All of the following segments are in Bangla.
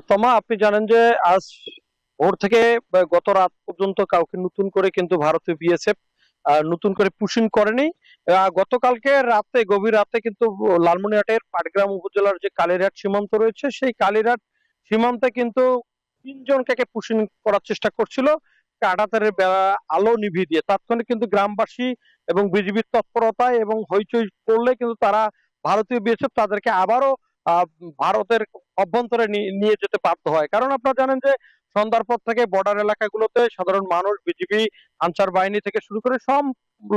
তমা, আপনি জানেন যে আজ ভোর থেকে গত রাত পর্যন্ত কাউকে নতুন করে কিন্তু ভারতীয় বিএসএফ নতুন করে পুশিং করেনি। গতকালকে রাতে, গভীর রাতে কিন্তু লালমনিরহাটের পাটগ্রাম উপজেলার যে কালীরহাট সীমান্ত রয়েছে, সেই কালীরহাট সীমান্তে কিন্তু তিনজনকে পুশিং করার চেষ্টা করছিল কাঁটাতারের বেড়া আলো নিভিয়ে দিয়ে। তাৎক্ষণিক কিন্তু গ্রামবাসী এবং বিজিবির তৎপরতায় এবং হইচই করলে কিন্তু তারা, ভারতীয় বিএসএফ তাদেরকে আবারও আহ, ভারতের অভ্যন্তরে নিয়ে যেতে বাধ্য হয়। কারণ আপনারা জানেন যে সন্ধ্যার পর থেকে বর্ডার এলাকাগুলোতে সাধারণ মানুষ, বিজিবি, আনসার বাহিনী থেকে শুরু করে সব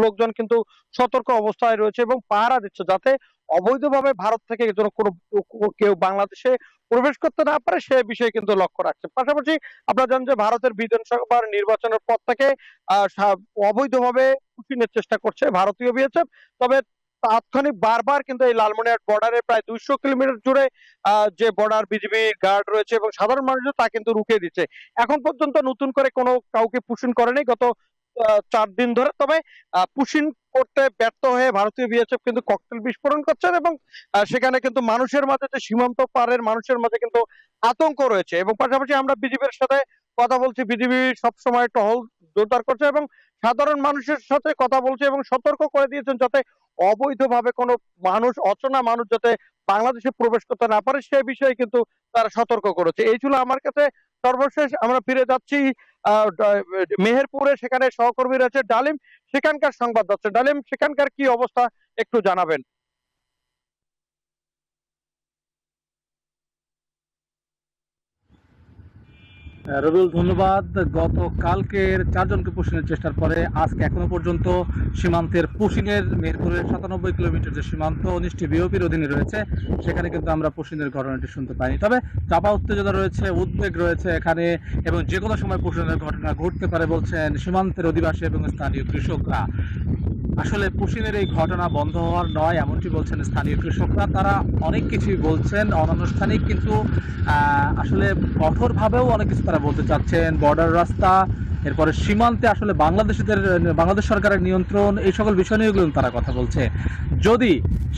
লোকজন কিন্তু সতর্ক অবস্থায় রয়েছে এবং পাহারা দিচ্ছে, যাতে অবৈধভাবে ভারত থেকে যেন কোনো কেউ বাংলাদেশে প্রবেশ করতে না পারে, সে বিষয়ে কিন্তু লক্ষ্য রাখছে। পাশাপাশি আপনারা জানেন যে ভারতের বিধানসভার নির্বাচনের পর থেকে অবৈধভাবে পুতিনের চেষ্টা করছে ভারতীয় বিএসএফ। তবে তাৎক্ষণিক বারবার কিন্তু এই লালমনিরহাট বর্ডারে প্রায় 200 কিলোমিটার জুড়ে যে বর্ডার বিজিবি গার্ড রয়েছে এবং সাধারণ মানুষ তা কিন্তু রুখে দিচ্ছে। এখন পর্যন্ত নতুন করে কোনো কাউকে পুশিং করেনি গত 4 দিন ধরে। তবে পুশিং করতে ব্যর্থ হয়ে ভারতীয় বিএসএফ কিন্তু ককটেল বিস্ফোরণ করছেন এবং সেখানে কিন্তু মানুষের মাঝে, যে সীমান্ত পারের মানুষের মাঝে কিন্তু আতঙ্ক রয়েছে। এবং পাশাপাশি আমরা বিজিবির সাথে কথা বলছি, বিজিবি সবসময় টহল জোরদার করছে এবং সাধারণ মানুষের সাথে কথা বলছে এবং সতর্ক করে দিয়েছেন যাতে অবৈধভাবে কোনো মানুষ, অচেনা মানুষ যাতে বাংলাদেশে প্রবেশ করতে না পারে, সে বিষয়ে কিন্তু তারা সতর্ক করেছে। এই ছিল আমার কাছে সর্বশেষ। আমরা ফিরে যাচ্ছি মেহেরপুরে, সেখানে সহকর্মী রয়েছে ডালিম, সেখানকার সংবাদ যাচ্ছে। ডালিম, সেখানকার কি অবস্থা একটু জানাবেন? রবিউল, ধন্যবাদ। গতকালকের 4জনকে পুশিংয়ের চেষ্টার পরে আজকে এখনো পর্যন্ত সীমান্তের পুশিংয়ের, মেহেরপুরের 97 কিলোমিটার যে সীমান্ত 19টি বিওপির অধীনে রয়েছে, সেখানে কিন্তু আমরা পুশিংয়ের ঘটনাটি শুনতে পাইনি। তবে চাপা উত্তেজনা রয়েছে, উদ্বেগ রয়েছে এখানে, এবং যে কোনো সময় পুশিংয়ের ঘটনা ঘটতে পারে বলছেন সীমান্তের অধিবাসী এবং স্থানীয় কৃষকরা। আসলে পুশিংয়ের এই ঘটনা বন্ধ হওয়ার নয়, এমনটি বলছেন স্থানীয় কৃষকরা। তারা অনেক কিছুই বলছেন অনানুষ্ঠানিক, কিন্তু আসলে কঠোরভাবেও অনেক কিছু তারা বলতে চাচ্ছেন। বর্ডার রাস্তা, এরপরে সীমান্তে আসলে বাংলাদেশ সরকারের নিয়ন্ত্রণ, এই সকল বিষয় নিয়ে এগুলো তারা কথা বলছে। যদি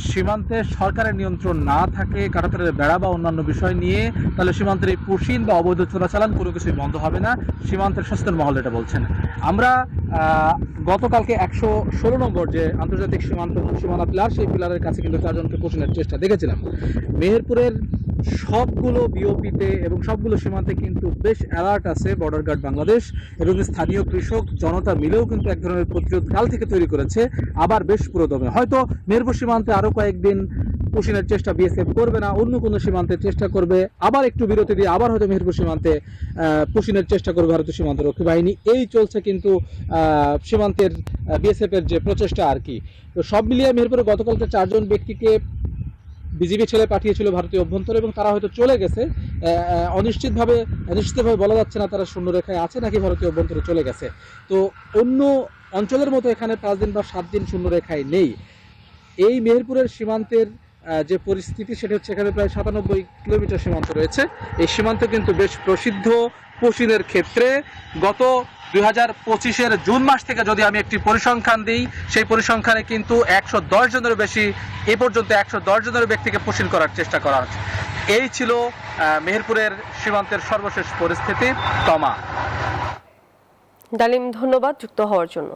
সীমান্তে সরকারের নিয়ন্ত্রণ না থাকে কাঁটাতারের বেড়া বা অন্যান্য বিষয় নিয়ে, তাহলে সীমান্তের এই পুশিং বা অবৈধ চোরাচালান কোনো কিছুই বন্ধ হবে না, সীমান্তের সচেতন মহল এটা বলছেন। আমরা গতকালকে 116 নম্বর যে আন্তর্জাতিক সীমানা পিলার, সেই পিলারের কাছে কিন্তু 4জনকে পুশিংয়ের চেষ্টা দেখেছিলাম। মেহেরপুরের সবগুলো বিওপিতে এবং সবগুলো সীমান্তে কিন্তু বেশ অ্যালার্ট আছে বর্ডার গার্ড বাংলাদেশ, এবং স্থানীয় কৃষক জনতা মিলেও কিন্তু এক ধরনের প্রতিরোধ কাল থেকে তৈরি করেছে, আবার বেশ পুরোদমে। হয়তো মেহেরপুর সীমান্তে আরো কয়েকদিন পুশিংয়ের চেষ্টা বিএসএফ করবে না, অন্য কোনো সীমান্তে চেষ্টা করবে, আবার একটু বিরতি দিয়ে আবার হয়তো মেহেরপুর সীমান্তে পুশিংয়ের চেষ্টা করবে ভারতীয় সীমান্ত রক্ষী বাহিনী। এই চলছে কিন্তু সীমান্তের বিএসএফ এর যে প্রচেষ্টা আর কি। তো সব মিলিয়ে মেহেরপুরে গতকালকে 4জন ব্যক্তিকে বিজিবি ছেলে পাঠিয়েছিল ভারতীয় অভ্যন্তরে, এবং তারা হয়তো চলে গেছে। নিশ্চিতভাবে বলা যাচ্ছে না তারা শূন্যরেখায় আছে নাকি ভারতীয় অভ্যন্তরে চলে গেছে। তো অন্য অঞ্চলের মতো এখানে 5 দিন বা 7 দিন শূন্যরেখায় নেই। এই মেহেরপুরের সীমান্তের যে পরিস্থিতি, সেটা হচ্ছে এখানে প্রায় 97 কিলোমিটার সীমান্ত রয়েছে। এই সীমান্ত কিন্তু বেশ প্রসিদ্ধ পুশিংয়ের ক্ষেত্রে। গত 2025-এর জুন মাস থেকে যদি আমি একটি পরিসংখ্যান দিই, সেই পরিসংখ্যানে কিন্তু 110 জনের বেশি, এ পর্যন্ত 110 জনের ব্যক্তিকে পুশিং করার চেষ্টা করা হচ্ছে। এই ছিল মেহেরপুরের সীমান্তের সর্বশেষ পরিস্থিতি। তমা। ডালিম, ধন্যবাদ যুক্ত হওয়ার জন্য।